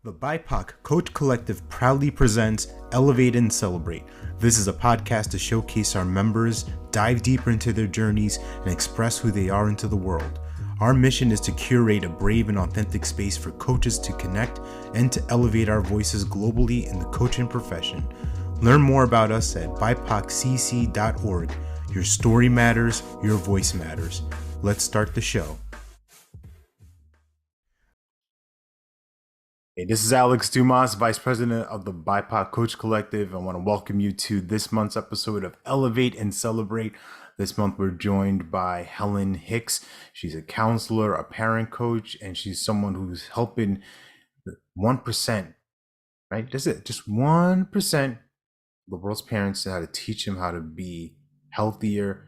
The BIPOC Coach Collective proudly presents Elevate and Celebrate. This is a podcast to showcase our members, dive deeper into their journeys, and express who they are into the world. Our mission is to curate a brave and authentic space for coaches to connect and to elevate our voices globally in the coaching profession. Learn more about us at bipoccc.org. Your story matters, your voice matters. Let's start the show. Hey, this is Alex Dumas, Vice President of the BIPOC Coach Collective. I want to welcome you to this month's episode of Elevate and Celebrate. This month, we're joined by Helen Hicks. She's a counselor, a parent coach, and she's someone who's helping 1%, right? That's it, just 1% of the world's parents how to teach them how to be healthier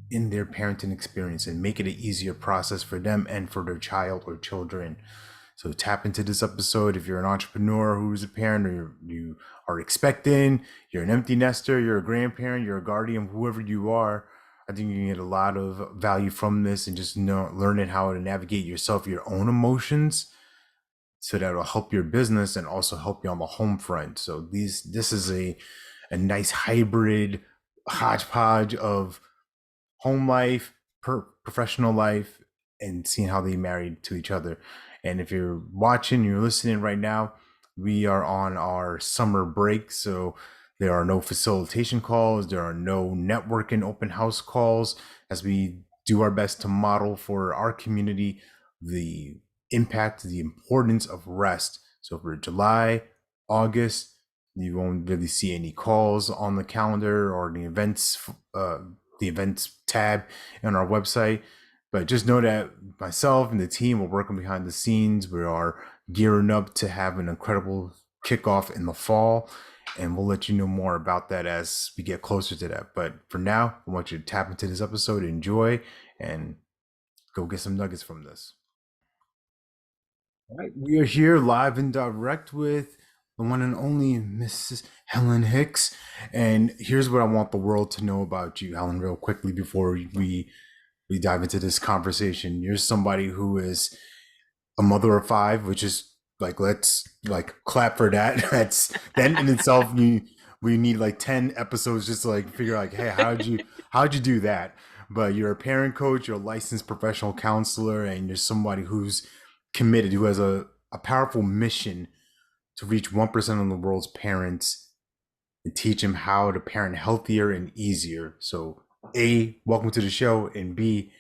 in their parenting experience and make it an easier process for them and for their child or children. So tap into this episode if you're an entrepreneur who's a parent, or you are expecting, you're an empty nester, you're a grandparent, you're a guardian, whoever you are. I think you can get a lot of value from this and just learning how to navigate yourself, your own emotions, so that'll help your business and also help you on the home front. So this is a nice hybrid hodgepodge of home life, professional life, and seeing how they married to each other. And if you're watching, you're listening right now, we are on our summer break. So there are no facilitation calls. There are no networking open house calls, as we do our best to model for our community the impact, the importance of rest. So for July, August, you won't really see any calls on the calendar or the events tab on our website. But just know that myself and the team are working behind the scenes. We are gearing up to have an incredible kickoff in the fall, and we'll let you know more about that as we get closer to that. But for now, I want you to tap into this episode, enjoy, and go get some nuggets from this. All right, we are here live and direct with the one and only Mrs. Helen Hicks. And here's what I want the world to know about you, Helen, real quickly before we dive into this conversation. You're somebody who is a mother of 5, which is let's clap for that. That's then in itself, we need 10 episodes just to figure hey, how'd you do that? But you're a parent coach, you're a licensed professional counselor, and you're somebody who's committed, who has a powerful mission to reach 1% of the world's parents and teach them how to parent healthier and easier. So A, welcome to the show, and B,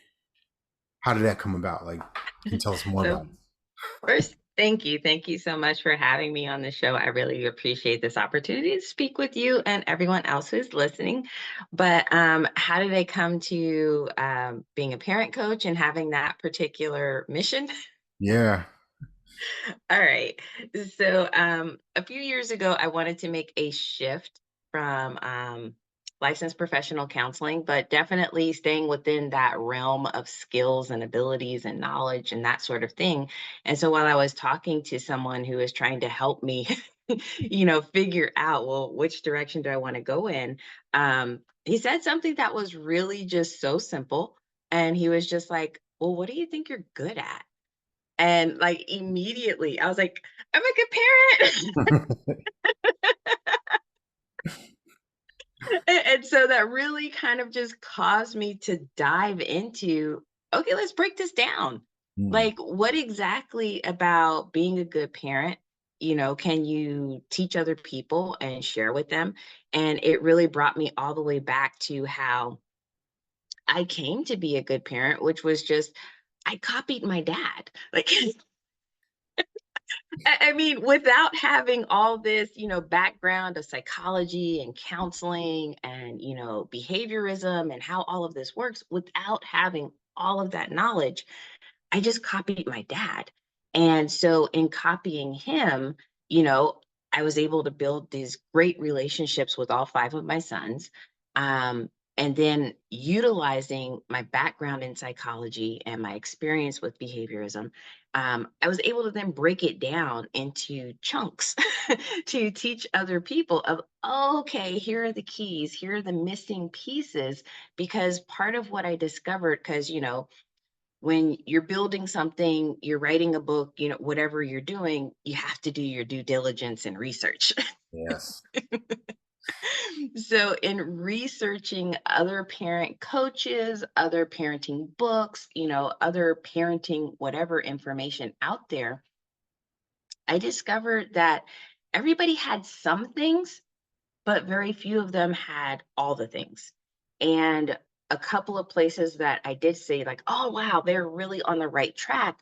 how did that come about? Can you tell us more about it? First, thank you. Thank you so much for having me on the show. I really appreciate this opportunity to speak with you and everyone else who's listening. But how did I come to being a parent coach and having that particular mission? Yeah. All right. So a few years ago, I wanted to make a shift from licensed professional counseling, but definitely staying within that realm of skills and abilities and knowledge and that sort of thing. And so while I was talking to someone who was trying to help me, figure out, well, which direction do I want to go in? He said something that was really just so simple. And he was just like, well, what do you think you're good at? And immediately I was like, I'm a good parent. And so that really kind of just caused me to dive into, okay, let's break this down. What exactly about being a good parent, can you teach other people and share with them? And it really brought me all the way back to how I came to be a good parent, which was just, I copied my dad. I mean, without having all this, background of psychology and counseling and, behaviorism and how all of this works, without having all of that knowledge, I just copied my dad. And so in copying him, I was able to build these great relationships with all 5 of my sons. And then utilizing my background in psychology and my experience with behaviorism, I was able to then break it down into chunks to teach other people of, okay, here are the keys, here are the missing pieces. Because part of what I discovered, because, when you're building something, you're writing a book, whatever you're doing, you have to do your due diligence and research. Yes. So, in researching other parent coaches, other parenting books, other parenting, whatever information out there, I discovered that everybody had some things, but very few of them had all the things. And a couple of places that I did say, like, oh, wow, they're really on the right track.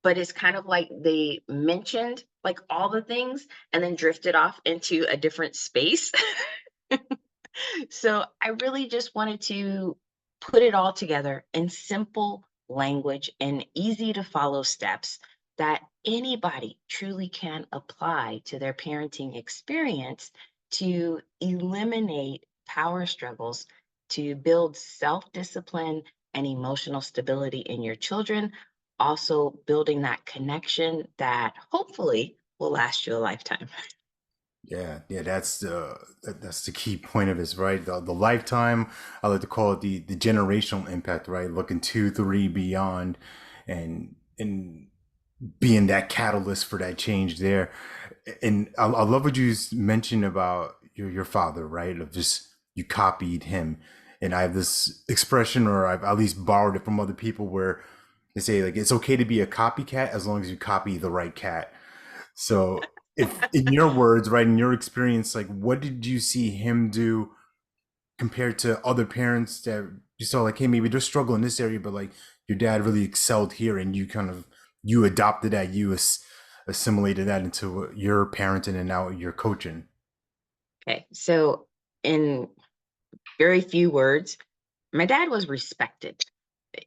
But it's kind of like they mentioned like all the things and then drifted off into a different space. So I really just wanted to put it all together in simple language and easy to follow steps that anybody truly can apply to their parenting experience to eliminate power struggles, to build self discipline and emotional stability in your children, also building that connection that hopefully will last you a lifetime. Yeah, yeah, that's the key point of this, right? The lifetime, I like to call it the generational impact, right? Looking two, three beyond, and being that catalyst for that change there. And I love what you mentioned about your father, right? Of just you copied him, and I have this expression, or I've at least borrowed it from other people, where they say like it's okay to be a copycat as long as you copy the right cat. So, if in your words, right, in your experience, like what did you see him do compared to other parents that you saw, like, hey, maybe they're struggling in this area, but like your dad really excelled here, and you kind of you adopted that, assimilated that into your parenting, and now you're coaching. Okay, so in very few words, my dad was respected.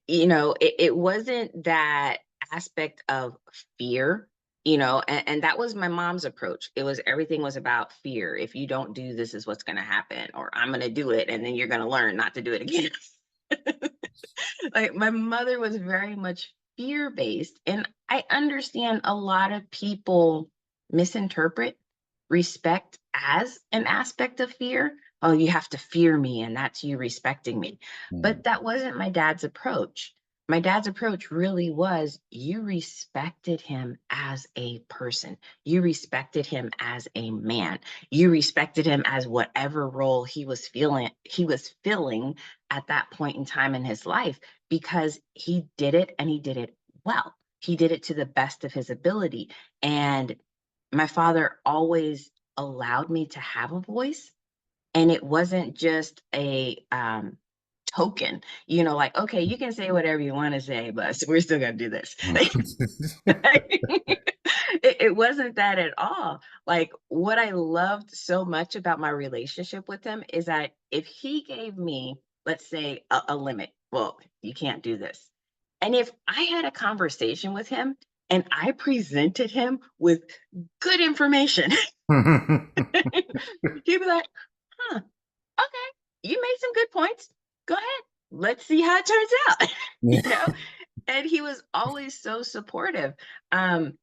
It wasn't that aspect of fear, and that was my mom's approach. It was everything was about fear. If you don't do this, is what's going to happen, or I'm going to do it, and then you're going to learn not to do it again. Like my mother was very much fear based, and I understand a lot of people misinterpret respect as an aspect of fear. Oh, you have to fear me, and that's you respecting me. Mm. But that wasn't my dad's approach. My dad's approach really was you respected him as a person. You respected him as a man. You respected him as whatever role he was filling at that point in time in his life, because he did it and he did it well. He did it to the best of his ability. And my father always allowed me to have a voice, and it wasn't just a token, like, okay, you can say whatever you want to say, but we're still going to do this. It wasn't that at all. Like, what I loved so much about my relationship with him is that if he gave me, let's say, a limit, well, you can't do this. And if I had a conversation with him and I presented him with good information, he'd be like, huh, okay, you made some good points. Go ahead. Let's see how it turns out. you know? And he was always so supportive. Um,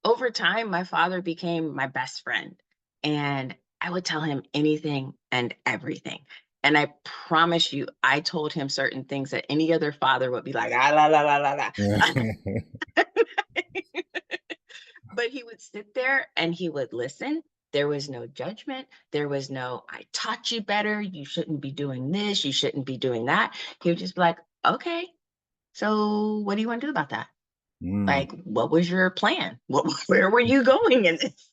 Over time, my father became my best friend, and I would tell him anything and everything. And I promise you, I told him certain things that any other father would be like, ah, la, la, la, la, la. But he would sit there and he would listen. There was no judgment. There was no, I taught you better. You shouldn't be doing this. You shouldn't be doing that. He would just be like, okay, so what do you want to do about that? Mm. Like, what was your plan? Where were you going in this?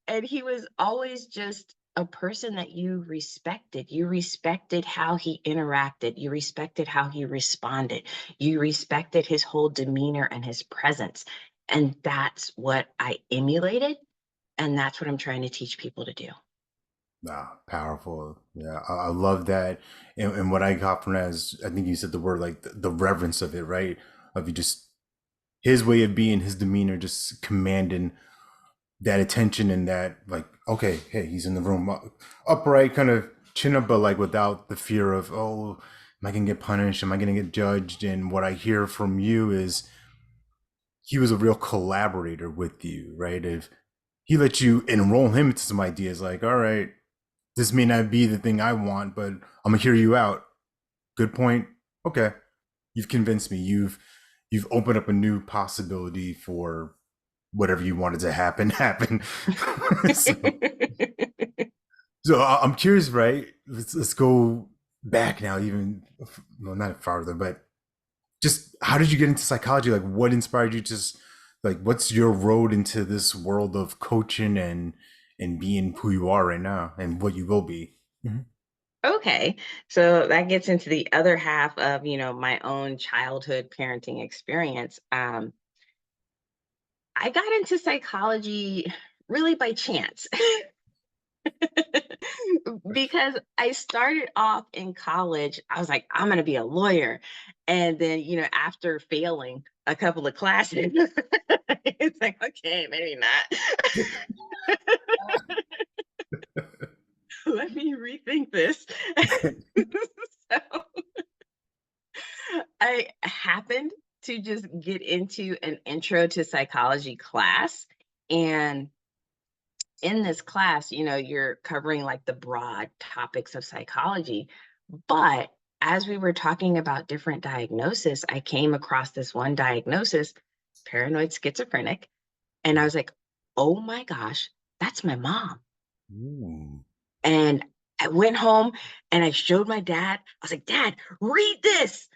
And he was always just a person that you respected. You respected how he interacted. You respected how he responded. You respected his whole demeanor and his presence. And that's what I emulated. And that's what I'm trying to teach people to do. Nah, powerful. Yeah, I love that. And what I got from that is, I think you said the word, like the reverence of it, right? Of you just his way of being, his demeanor, just commanding that attention, and that, like, okay, hey, he's in the room, upright, kind of chin up, but like without the fear of, oh, am I gonna get punished? Am I gonna get judged? And what I hear from you is he was a real collaborator with you, right? If he let you enroll him into some ideas, like, all right, this may not be the thing I want, but I'm gonna hear you out. Good point. Okay. you've convinced me. You've opened up a new possibility for whatever you wanted to happen happen. so, I'm curious, right? Let's go back now, even well, not farther, but just how did you get into psychology? Like, what inspired you? Just like, what's your road into this world of coaching and being who you are right now and what you will be? Mhm. Okay, so that gets into the other half of, my own childhood parenting experience. I got into psychology really by chance. Because I started off in college, I was like, I'm going to be a lawyer. And then, after failing a couple of classes, it's like, okay, maybe not. Let me rethink this. So I happened to just get into an intro to psychology class. And in this class, you're covering like the broad topics of psychology. But as we were talking about different diagnoses, I came across this one diagnosis, paranoid schizophrenic. And I was like, oh my gosh, that's my mom. Ooh. And I went home and I showed my dad. I was like, Dad, read this.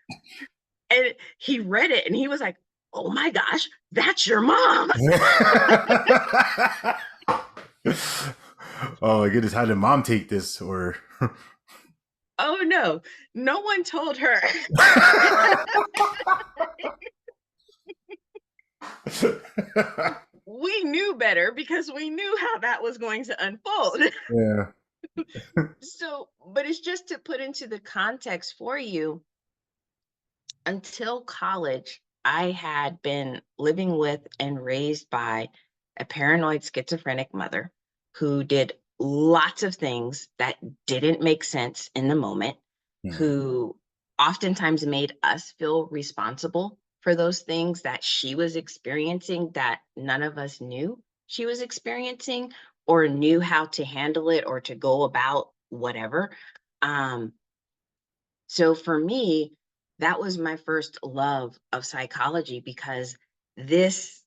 And he read it and he was like, oh my gosh, that's your mom. Oh my goodness, how did mom take this? Or Oh no, no one told her. We knew better because we knew how that was going to unfold. yeah. So, but it's just to put into the context for you, until college, I had been living with and raised by a paranoid schizophrenic mother who did lots of things that didn't make sense in the moment, Hmm. who oftentimes made us feel responsible for those things that she was experiencing that none of us knew she was experiencing or knew how to handle it or to go about whatever. Um, so for me, that was my first love of psychology because this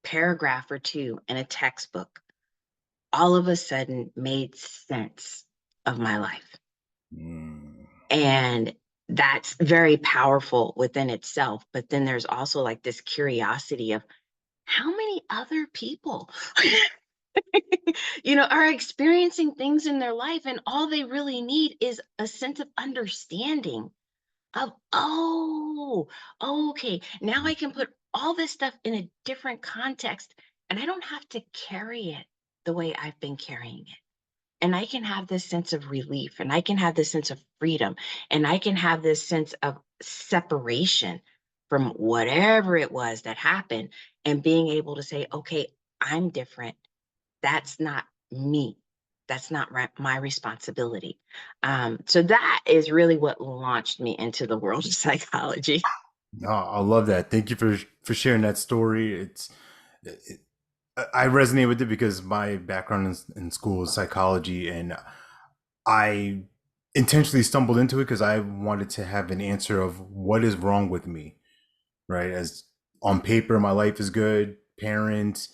paragraph or two in a textbook all of a sudden made sense of my life. Hmm. And that's very powerful within itself. But then there's also like this curiosity of how many other people, are experiencing things in their life and all they really need is a sense of understanding of, oh, okay, now I can put all this stuff in a different context and I don't have to carry it the way I've been carrying it. And I can have this sense of relief and I can have this sense of freedom and I can have this sense of separation from whatever it was that happened and being able to say, okay, I'm different. That's not me. That's not my responsibility. So that is really what launched me into the world of psychology. Oh, I love that. Thank you for sharing that story. It, I resonate with it because my background in school is psychology, and I intentionally stumbled into it because I wanted to have an answer of what is wrong with me, right? As on paper, my life is good, parents,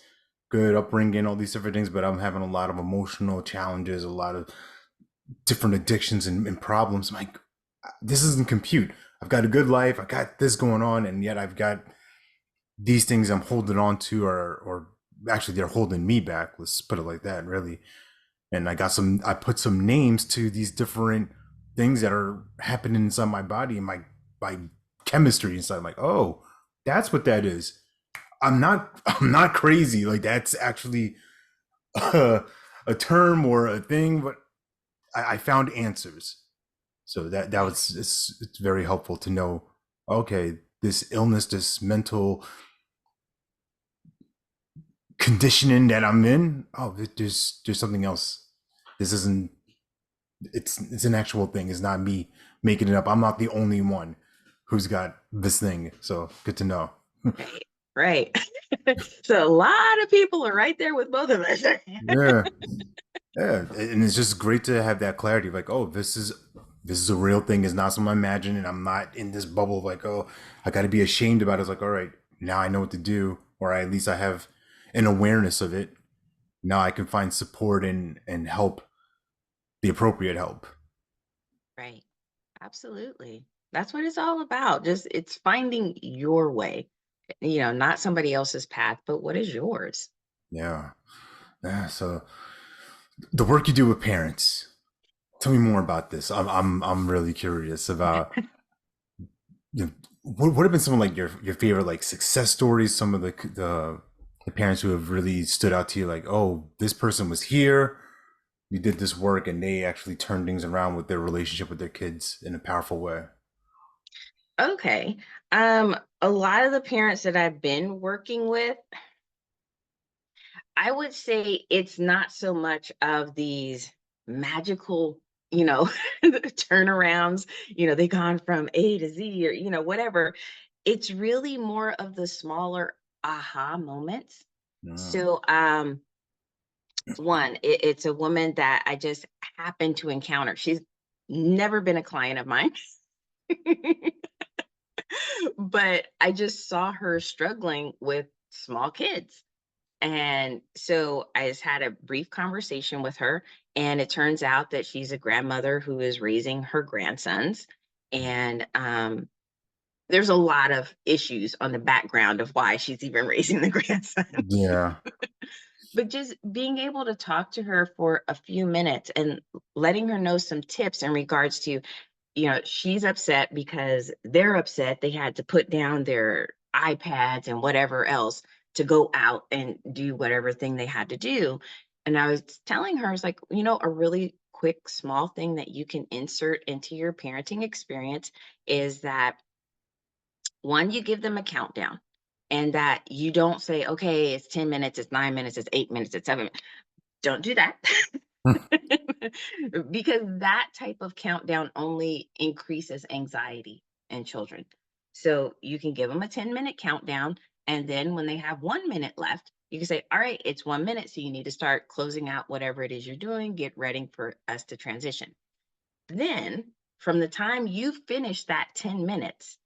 good upbringing, all these different things, but I'm having a lot of emotional challenges, a lot of different addictions and problems. I'm like, this doesn't compute. I've got a good life, I got this going on, and yet I've got these things I'm holding on to, or actually they're holding me back. Let's put it like that, really. And I put some names to these different things that are happening inside my body and my chemistry inside. I'm like, oh, that's what that is. I'm not crazy. Like that's actually a term or a thing, but I found answers. So that Right. was it's very helpful to know. Okay, this illness, this mental conditioning that I'm in. Oh, there's something else. This isn't. It's an actual thing. It's not me making it up. I'm not the only one who's got this thing. So good to know. Right. Right. So a lot of people are right there with both of us. Yeah, yeah, and it's just great to have that clarity. Like, oh, this is. this is a real thing. It's not something I imagine, and I'm not in this bubble of like, oh, I got to be ashamed about it. It's like, all right, now I know what to do, or at least I have an awareness of it. Now I can find support and help, the appropriate help. Right. Absolutely. That's what it's all about. Just it's finding your way, not somebody else's path, but what is yours? Yeah. Yeah. So the work you do with parents. Tell me more about this. I'm really curious about, you know, what have been some of like your favorite like success stories? Some of the parents who have really stood out to you, like, oh, this person was here, you did this work, and they actually turned things around with their relationship with their kids in a powerful way. Okay. A lot of the parents that I've been working with, I would say it's not so much of these magical, turnarounds, they gone from A to Z or, whatever. It's really more of the smaller aha moments. Mm. So, one, it's a woman that I just happened to encounter. She's never been a client of mine, but I just saw her struggling with small kids. And so I just had a brief conversation with her, and it turns out that she's a grandmother who is raising her grandsons. And there's a lot of issues on the background of why she's even raising the grandsons. Yeah. But just being able to talk to her for a few minutes and letting her know some tips in regards to, she's upset because they're upset. They had to put down their iPads and whatever else to go out and do whatever thing they had to do. And I was telling her, it's like, a really quick, small thing that you can insert into your parenting experience is that one, you give them a countdown and that you don't say, okay, it's 10 minutes, it's 9 minutes, it's 8 minutes, it's 7 minutes. Don't do that. Because that type of countdown only increases anxiety in children. So you can give them a 10-minute countdown. And then when they have 1 minute left, you can say, all right, it's 1 minute. So you need to start closing out whatever it is you're doing, get ready for us to transition. Then from the time you finish that 10 minutes,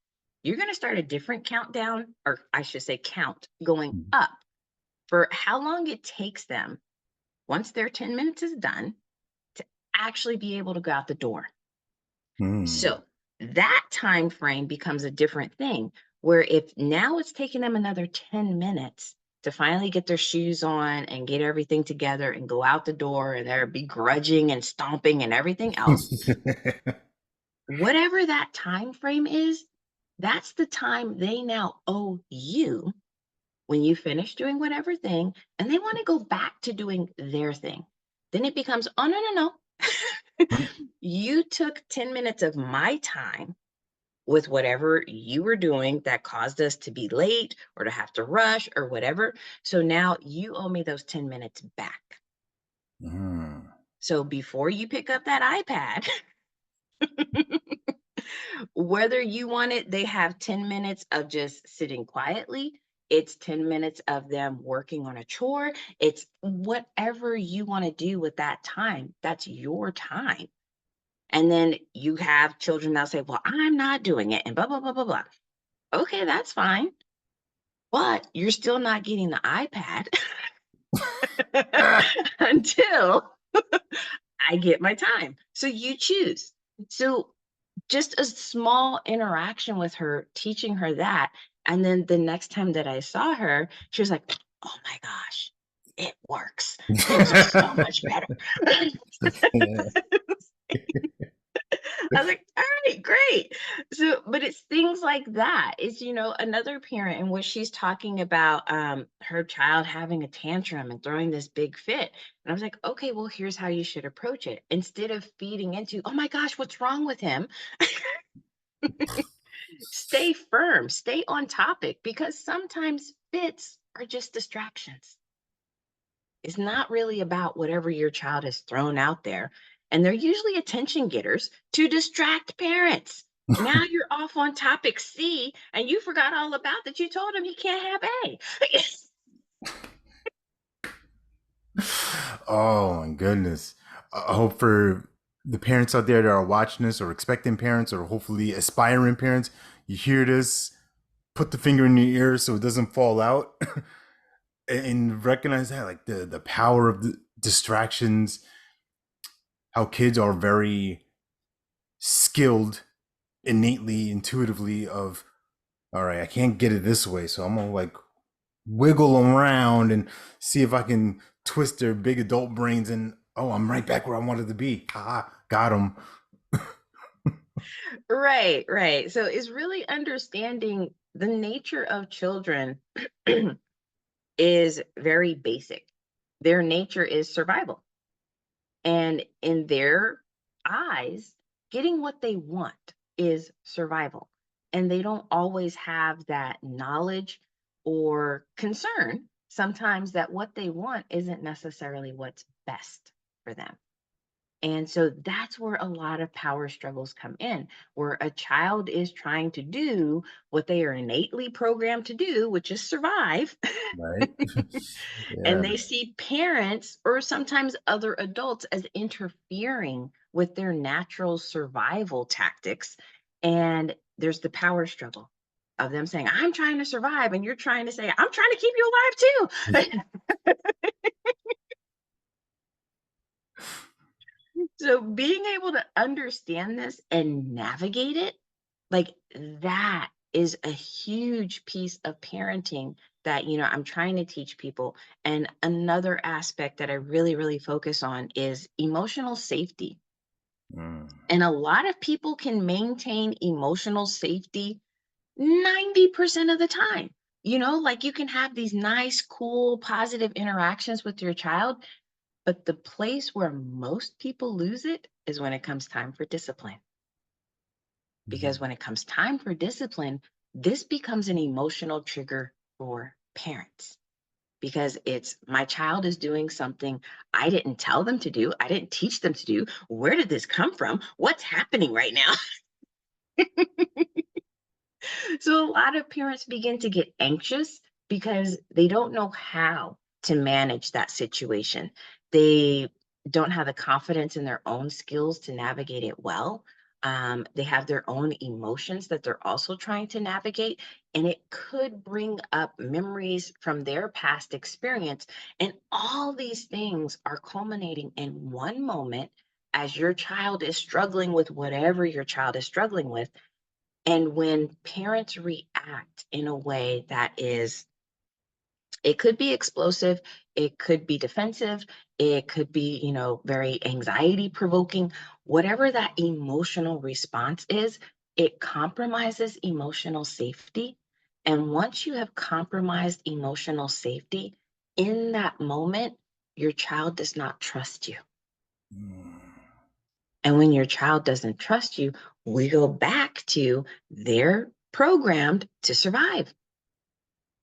you're going to start a different countdown, or I should say, count going up for how long it takes them once their 10 minutes is done to actually be able to go out the door. Mm. So that time frame becomes a different thing where if now it's taking them another 10 minutes to finally get their shoes on and get everything together and go out the door and they're begrudging and stomping and everything else, whatever that time frame is, that's the time they now owe you when you finish doing whatever thing and they want to go back to doing their thing. Then it becomes, oh, no, no, no. You took 10 minutes of my time with whatever you were doing that caused us to be late or to have to rush or whatever. So now you owe me those 10 minutes back. Mm. So before you pick up that iPad, whether you want it, they have 10 minutes of just sitting quietly. It's 10 minutes of them working on a chore. It's whatever you want to do with that time. That's your time. And then you have children that say, well, I'm not doing it, and blah, blah, blah, blah, blah. Okay, that's fine. But you're still not getting the iPad until I get my time. So you choose. So just a small interaction with her, teaching her that. And then the next time that I saw her, she was like, oh my gosh, it works. Things are so much better. I was like, all right, great. So, but it's things like that. It's, another parent in which she's talking about her child having a tantrum and throwing this big fit. And I was like, okay, well, here's how you should approach it. Instead of feeding into, oh my gosh, what's wrong with him? Stay firm, stay on topic, because sometimes fits are just distractions. It's not really about whatever your child has thrown out there. And they're usually attention getters to distract parents. Now you're off on topic C and you forgot all about that. You told him he can't have A. Oh my goodness. I hope for the parents out there that are watching this, or expecting parents, or hopefully aspiring parents, you hear this, put the finger in your ear so it doesn't fall out, and recognize that, like the power of the distractions, how kids are very skilled innately, intuitively of, all right, I can't get it this way, so I'm gonna like wiggle around and see if I can twist their big adult brains, and oh, I'm right back where I wanted to be. Ha, got them. Right, right. So it's really understanding the nature of children is very basic. Their nature is survival. And in their eyes, getting what they want is survival. And they don't always have that knowledge or concern sometimes that what they want isn't necessarily what's best for them. And so that's where a lot of power struggles come in, where a child is trying to do what they are innately programmed to do, which is survive. Right. And Yeah. they see parents or sometimes other adults as interfering with their natural survival tactics. And there's the power struggle of them saying, I'm trying to survive. And you're trying to say, I'm trying to keep you alive too. So being able to understand this and navigate it, like that is a huge piece of parenting that, I'm trying to teach people. And another aspect that I really, really focus on is emotional safety. Mm. And a lot of people can maintain emotional safety 90% of the time. Like you can have these nice, cool, positive interactions with your child, but the place where most people lose it is when it comes time for discipline. Because when it comes time for discipline, this becomes an emotional trigger for parents. Because it's my child is doing something I didn't tell them to do, I didn't teach them to do. Where did this come from? What's happening right now? So a lot of parents begin to get anxious because they don't know how to manage that situation. They don't have the confidence in their own skills to navigate it well. They have their own emotions that they're also trying to navigate, and it could bring up memories from their past experience. And all these things are culminating in one moment as your child is struggling with whatever your child is struggling with, and when parents react in a way that is, it could be explosive, it could be defensive, it could be, very anxiety provoking, whatever that emotional response is, it compromises emotional safety. And once you have compromised emotional safety, in that moment, your child does not trust you. Mm. And when your child doesn't trust you, we go back to they're programmed to survive.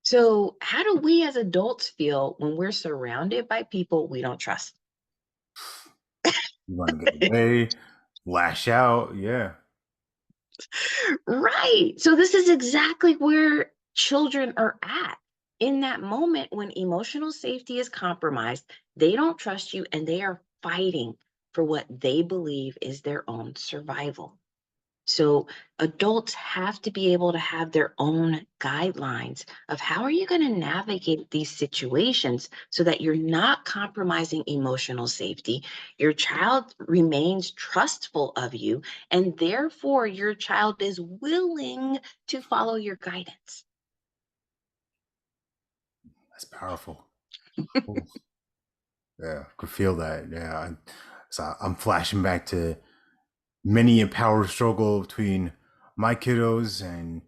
So, how do we as adults feel when we're surrounded by people we don't trust? You want to get away, lash out. Yeah. Right. So, this is exactly where children are at. In that moment when emotional safety is compromised, they don't trust you and they are fighting for what they believe is their own survival. So adults have to be able to have their own guidelines of how are you going to navigate these situations so that you're not compromising emotional safety. Your child remains trustful of you, and therefore your child is willing to follow your guidance. That's powerful. Ooh. Yeah, could feel that. Yeah, so I'm flashing back to many a power struggle between my kiddos and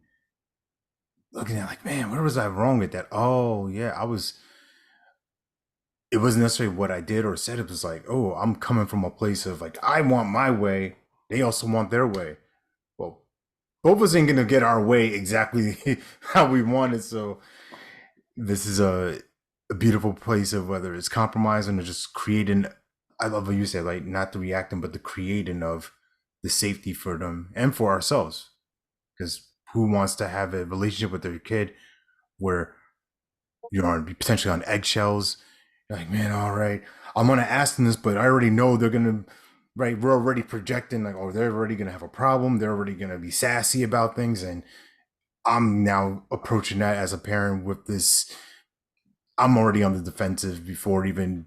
looking at like, man, where was I wrong with that? Oh, yeah, I was. It wasn't necessarily what I did or said. It was like, oh, I'm coming from a place of like, I want my way. They also want their way. Well, both of us ain't gonna get our way exactly how we want it. So this is a beautiful place of whether it's compromising or just creating. I love what you said, like not the reacting, but the creating of the safety for them and for ourselves. Because who wants to have a relationship with their kid where you're potentially on eggshells? You're like, man, all right, I'm gonna ask them this, but I already know they're gonna right, we're already projecting like, oh, they're already gonna have a problem, they're already gonna be sassy about things, and I'm now approaching that as a parent with this. I'm already on the defensive before even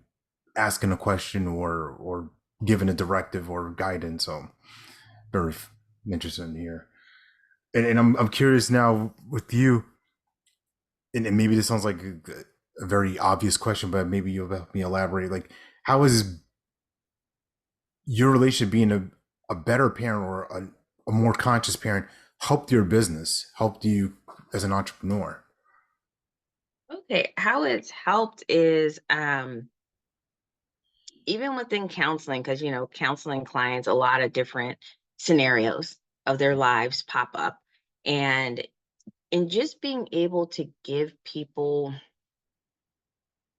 asking a question or giving a directive or guidance. So very interesting here. And I'm curious now with you, and maybe this sounds like a very obvious question, but maybe you'll help me elaborate. Like, how is your relationship being a better parent or a more conscious parent helped your business, helped you as an entrepreneur? Okay, how it's helped is even within counseling, because counseling clients, a lot of different scenarios of their lives pop up. And in just being able to give people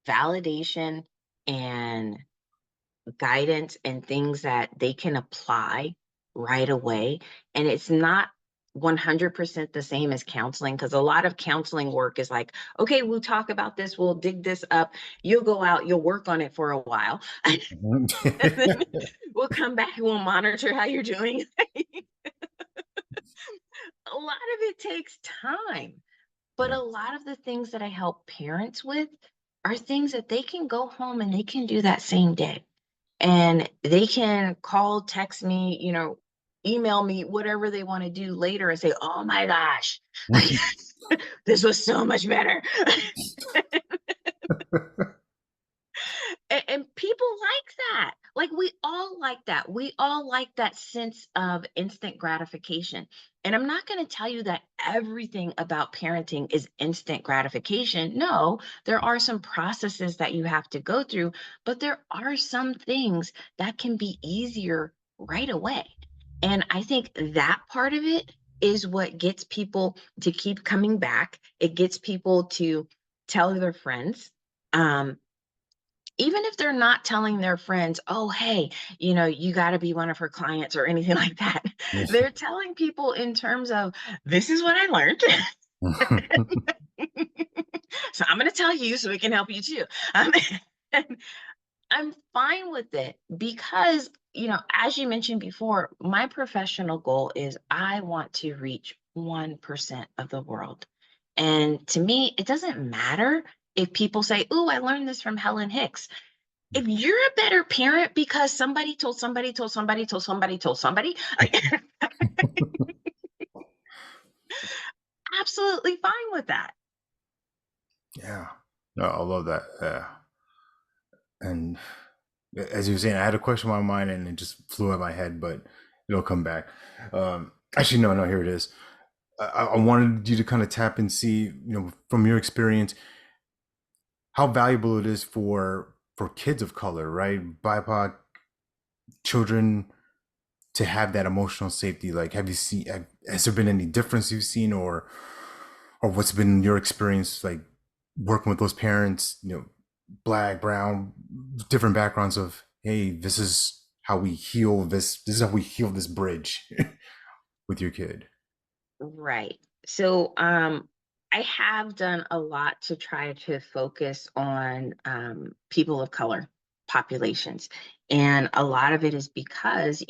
validation and guidance and things that they can apply right away. And it's not 100% the same as counseling, because a lot of counseling work is like, okay, we'll talk about this, we'll dig this up, you'll go out, you'll work on it for a while, and then we'll come back and we'll monitor how you're doing. A lot of it takes time. But Yeah. a lot of the things that I help parents with are things that they can go home and they can do that same day. And they can call, text me, email me, whatever they want to do later and say, oh my gosh, this was so much better. And people like that. Like, we all like that. We all like that sense of instant gratification. And I'm not going to tell you that everything about parenting is instant gratification. No, there are some processes that you have to go through, but there are some things that can be easier right away. And I think that part of it is what gets people to keep coming back. It gets people to tell their friends. Um, Even if they're not telling their friends, oh, hey, you got to be one of her clients or anything like that. They're telling people in terms of, this is what I learned. So I'm going to tell you so it can help you too. Um, and I'm fine with it because, as you mentioned before, my professional goal is I want to reach 1% of the world. And to me, it doesn't matter if people say, oh, I learned this from Helen Hicks. If you're a better parent because somebody told somebody told somebody told somebody told somebody, absolutely fine with that. Yeah. No, I love that. Yeah. And as you were saying, I had a question in my mind and it just flew out of my head, but it'll come back. Actually, no, here it is. I wanted you to kind of tap and see, from your experience, how valuable it is for kids of color, right? BIPOC children to have that emotional safety. Like, have you seen? Has there been any difference you've seen, or what's been your experience like working with those parents? Black, brown, different backgrounds of, hey, this is how we heal this. This is how we heal this bridge with your kid. Right. So I have done a lot to try to focus on people of color populations. And a lot of it is because,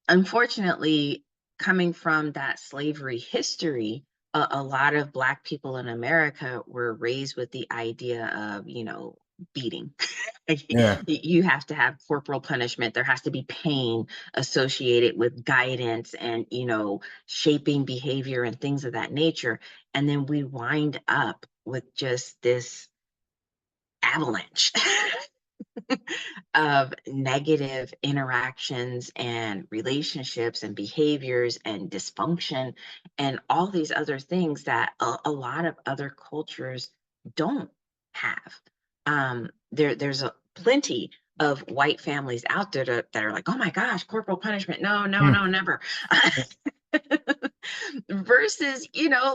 unfortunately, coming from that slavery history, a lot of Black people in America were raised with the idea of, beating. Yeah. You have to have corporal punishment. There has to be pain associated with guidance and, shaping behavior and things of that nature. And then we wind up with just this avalanche of negative interactions and relationships and behaviors and dysfunction and all these other things that a lot of other cultures don't have. There's plenty of white families out there that are like, oh my gosh, corporal punishment. No, no, Hmm. no, never. Versus,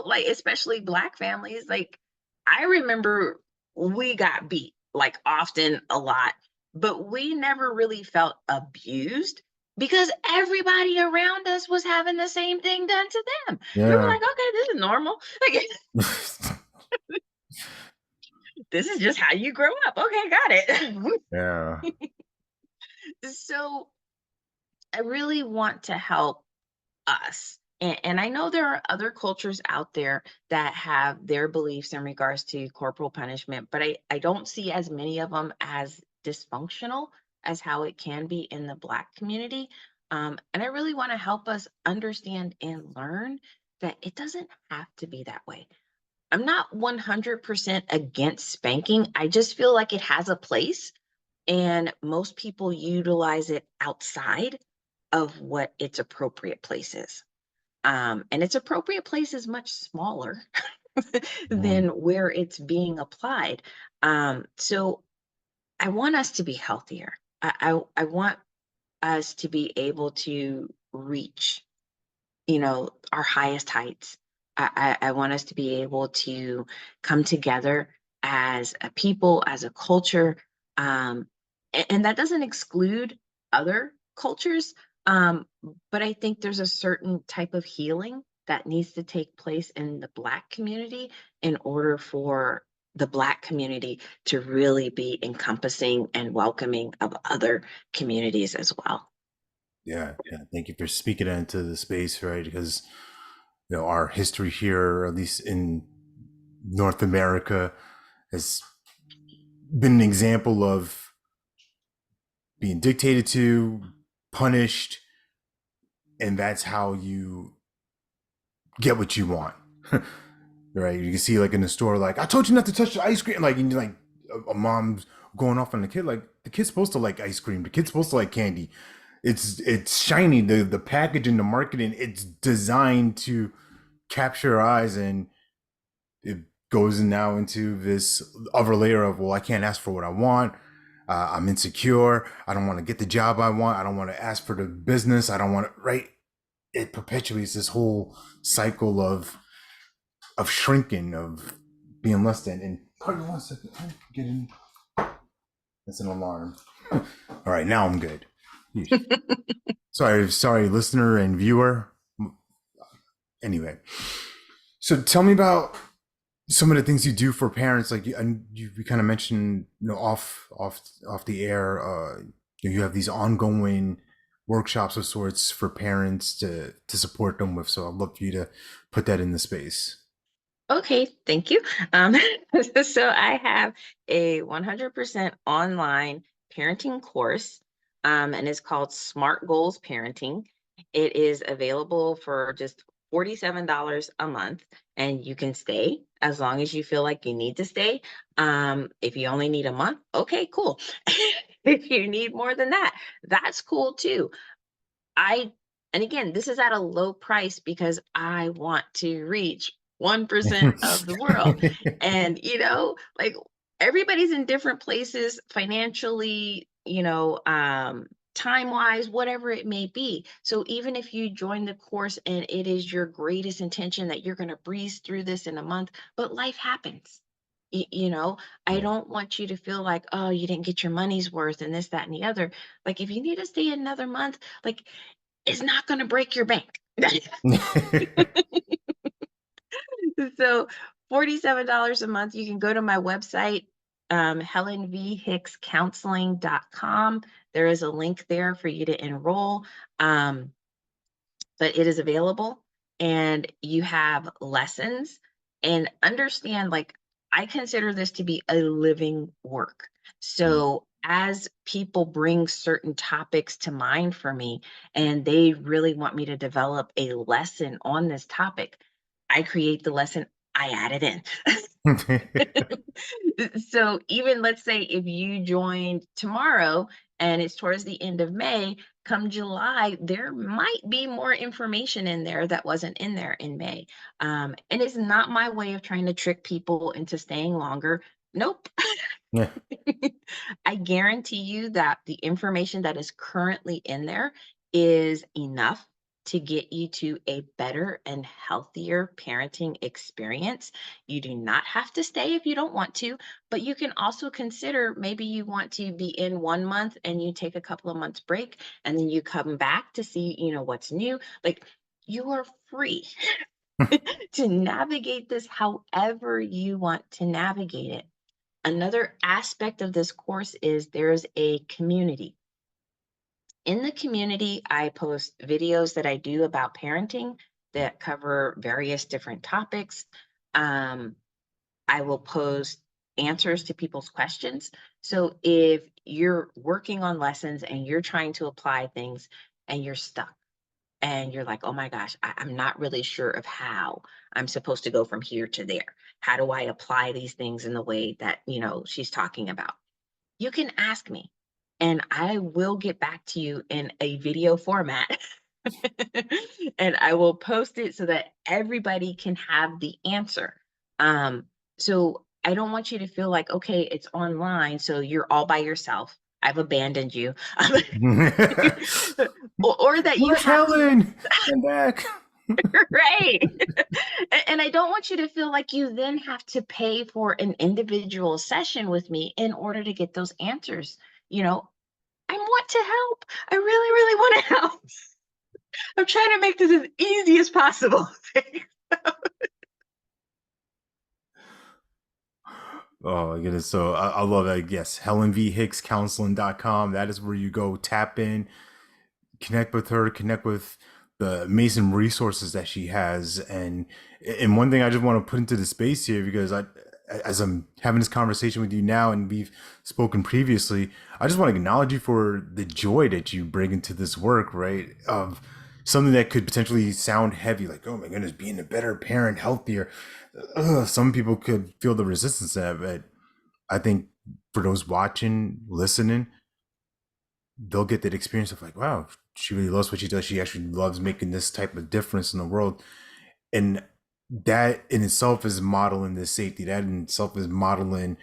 like, especially Black families, like, I remember we got beat like often, a lot, but we never really felt abused because everybody around us was having the same thing done to them. We were Yeah. like, okay, this is normal. Like, this is just how you grow up. Okay, got it. Yeah. So I really want to help us. And I know there are other cultures out there that have their beliefs in regards to corporal punishment, but I don't see as many of them as dysfunctional as how it can be in the Black community. And I really want to help us understand and learn that it doesn't have to be that way. I'm not 100% against spanking. I just feel like it has a place, and most people utilize it outside of what its appropriate place is. And its appropriate place is much smaller Mhm. than where it's being applied. So I want us to be healthier. I want us to be able to reach, our highest heights. I want us to be able to come together as a people, as a culture. And that doesn't exclude other cultures. Um, but I think there's a certain type of healing that needs to take place in the Black community in order for the Black community to really be encompassing and welcoming of other communities as well. Yeah, yeah. Thank you for speaking that into the space, right? Because our history here, at least in North America, has been an example of being dictated to, punished, and that's how you get what you want. Right? You can see like in the store, like I told you not to touch the ice cream, like and like a mom's going off on the kid, like the kid's supposed to like ice cream, the kid's supposed to like candy. It's shiny. The packaging, the marketing, it's designed to capture eyes, and it goes now into this other layer of, well, I can't ask for what I want. I'm insecure. I don't want to get the job I want. I don't want to ask for the business. I don't want to. Right? It perpetuates this whole cycle of shrinking, of being less than. And pardon me 1 second. I'm getting. That's an alarm. All right, now I'm good. Sorry, listener and viewer. Anyway, so tell me about some of the things you do for parents. Like you kind of mentioned, off the air. You have these ongoing workshops of sorts for parents to support them with. So I'd love for you to put that in the space. Okay, thank you. Um, so I have a 100% online parenting course, and it's called Smart Goals Parenting. It is available for just $47 a month, and you can stay as long as you feel like you need to stay. If you only need a month, okay, cool. If you need more than that, that's cool too. I and again, this is at a low price because I want to reach 1% of the world. And, like everybody's in different places financially, time-wise, whatever it may be. So even if you join the course and it is your greatest intention that you're going to breeze through this in a month, but life happens. I Yeah. don't want you to feel like, oh, you didn't get your money's worth and this, that, and the other. Like, if you need to stay another month, like, it's not gonna break your bank. So, $47 a month, you can go to my website, helenvhickscounseling.com. There is a link there for you to enroll. But it is available, and you have lessons, and understand, like, I consider this to be a living work. Mm. So as people bring certain topics to mind for me and they really want me to develop a lesson on this topic, I create the lesson, I add it in. So even let's say if you joined tomorrow and it's towards the end of May, come July, there might be more information in there that wasn't in there in May. And it's not my way of trying to trick people into staying longer. Nope. Yeah. I guarantee you that the information that is currently in there is enough to get you to a better and healthier parenting experience. You do not have to stay if you don't want to, but you can also consider maybe you want to be in 1 month and you take a couple of months break and then you come back to see, what's new. Like, you are free to navigate this however you want to navigate it. Another aspect of this course is there's a community. In the community, I post videos that I do about parenting that cover various different topics. Um, I will post answers to people's questions. So if you're working on lessons and you're trying to apply things and you're stuck and you're like, oh my gosh, I'm not really sure of how I'm supposed to go from here to there. How do I apply these things in the way that, she's talking about? You can ask me and I will get back to you in a video format. And I will post it so that everybody can have the answer. So I don't want you to feel like, okay, it's online, so you're all by yourself. I've abandoned you. Or that you Where's have to, Helen? Come back. right. And I don't want you to feel like you then have to pay for an individual session with me in order to get those answers. You know, I want to help. I really, really want to help. I'm trying to make this as easy as possible. Oh my goodness. So I love that. Yes, Helen V. Hicks Counseling.com. That is where you go tap in, connect with her, connect with the amazing resources that she has. And one thing I just want to put into the space here, because as I'm having this conversation with you now and we've spoken previously, I just want to acknowledge you for the joy that you bring into this work, right? Of something that could potentially sound heavy, like, oh my goodness, being a better parent, healthier. Some people could feel the resistance to that, but I think for those watching, listening, they'll get that experience of like, wow, she really loves what she does. She actually loves making this type of difference in the world. And that in itself is modeling this safety. That in itself is modeling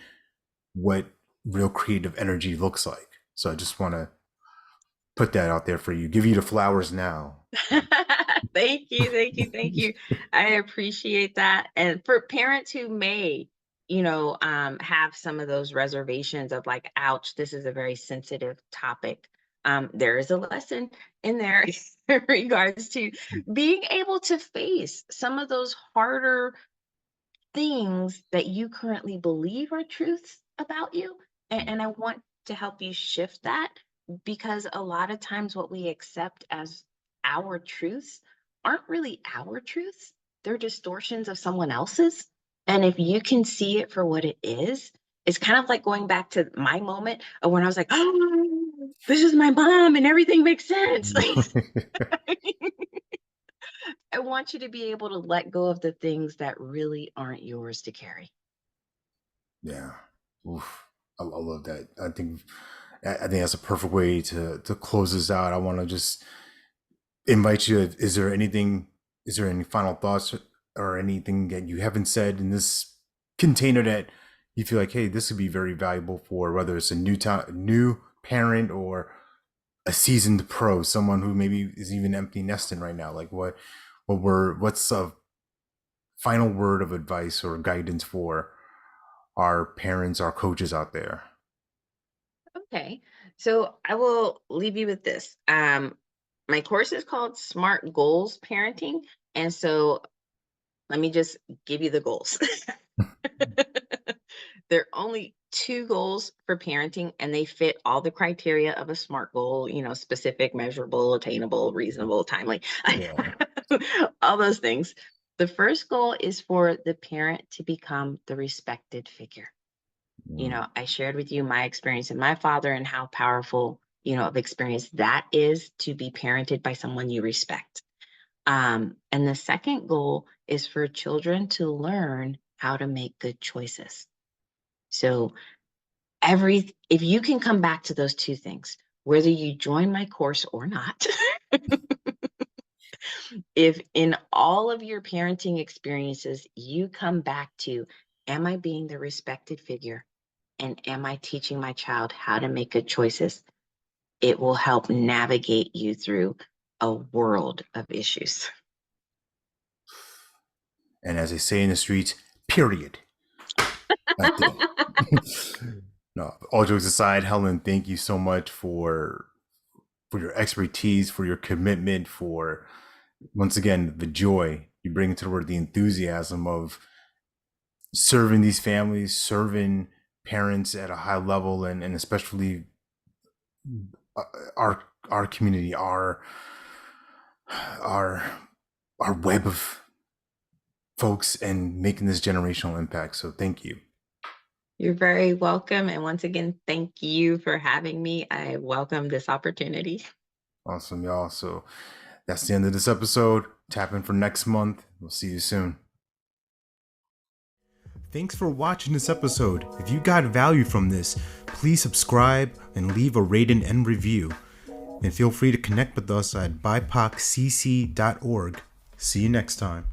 what real creative energy looks like. So I just want to put that out there for you. Give you the flowers now. Thank you, thank you, thank you. I appreciate that. And for parents who may, have some of those reservations of like, ouch, this is a very sensitive topic. There is a lesson in there in regards to being able to face some of those harder things that you currently believe are truths about you. And I want to help you shift that because a lot of times what we accept as our truths aren't really our truths, they're distortions of someone else's. And if you can see it for what it is, it's kind of like going back to my moment of when I was like, oh, this is my mom and everything makes sense. I want you to be able to let go of the things that really aren't yours to carry. Yeah. Oof. I love that. I think that's a perfect way to close this out. I want to just invite you. Is there any final thoughts or anything that you haven't said in this container that you feel like, hey, this would be very valuable for whether it's a new parent or a seasoned pro, someone who maybe is even empty nesting right now? Like what's a final word of advice or guidance for our parents, our coaches out there? Okay. So I will leave you with this. My course is called Smart Goals Parenting. And so let me just give you the goals. There are only two goals for parenting, and they fit all the criteria of a SMART goal, specific, measurable, attainable, reasonable, timely, Yeah. all those things. The first goal is for the parent to become the respected figure. Mm. I shared with you my experience and my father and how powerful, of experience that is to be parented by someone you respect. And the second goal is for children to learn how to make good choices. So if you can come back to those two things, whether you join my course or not, if in all of your parenting experiences, you come back to, am I being the respected figure? And am I teaching my child how to make good choices? It will help navigate you through a world of issues. And as they say in the streets, period. That's it. No, all jokes aside, Helen, thank you so much for your expertise, for your commitment, for once again the joy you bring into the word, the enthusiasm of serving these families, serving parents at a high level, and especially uh, our our community, our web of folks, and making this generational impact. So thank you. You're very welcome. And once again, thank you for having me. I welcome this opportunity. Awesome, y'all. So that's the end of this episode. Tap in for next month. We'll see you soon. Thanks for watching this episode. If you got value from this, please subscribe and leave a rating and review. And feel free to connect with us at bipoccc.org. See you next time.